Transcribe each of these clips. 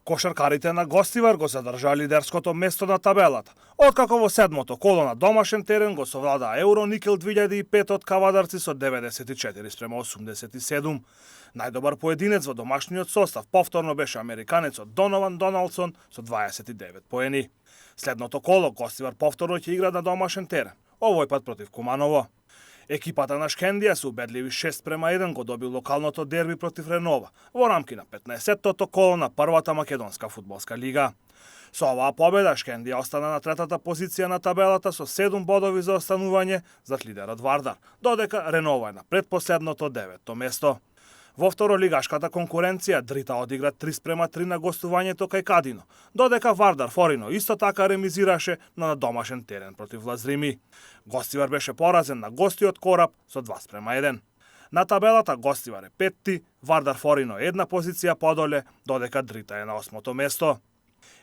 Кошаркарите на Гостивар го задржаа лидерското место на табелата, откако во седмото коло на домашен терен го совладаа Евроникел 2005 од кавадарци со 94-87. Најдобар поединец во домашниот состав повторно беше американецот Донован Доналдсон со 29 поени. Следното коло Гостивар повторно ќе игра на домашен терен, овој пат против Куманово. Екипата на Шкендија со убедливи 6:1 го доби локалното дерби против Ренова во рамки на 15-тото коло на првата македонска фудбалска лига. Со оваа победа Шкендија остана на третата позиција на табелата со 7 бодови за останување зад лидерот Вардар, додека Ренова е на предпоследното 9-то место. Во второлигашката конкуренција Дрита одигра 3:3 на гостувањето кај Кадино, додека Вардар Форино исто така ремизираше на домашен терен против Лазрими. Гостивар беше поразен на гостиот Кораб со 2:1. На табелата Гостивар е петти, Вардар Форино една позиција подоле, додека Дрита е на 8-то место.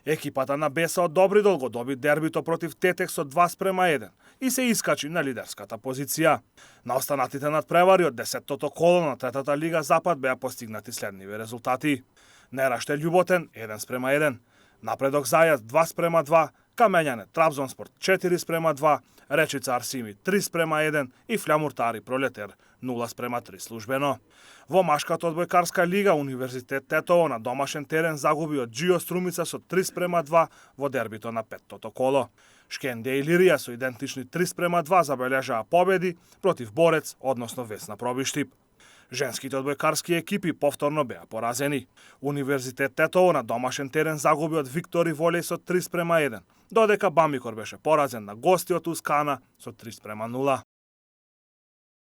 Екипата на Беса од Добридол го доби дербито против Тетек со 2:1 и се искачи на лидерската позиција. На останатите надпревари од 10-тото коло на третата лига Запад беа постигнати следниви резултати. Нераште Љуботен 1:1, Напредок Зајац 2:2, Камењане Трабзонспорт 4:2, Речица Арсими 3:1 и Флямуртари Пролетер 0:3 службено. Во машката одбојкарска лига Универзитет Тетово на домашен терен загуби од Џио Струмица со 3:2 во дербито на петтото коло. Шкендија и Илирија со идентични 3:2 забележаа победи против Борец, односно Весна Пробиштип. Женските одбојкарски екипи повторно беа поразени. Универзитет Тетово на домашен терен загуби од Виктори Волеј со 3:1, додека Бамикор беше поразен на гости од Ускана со 3:0.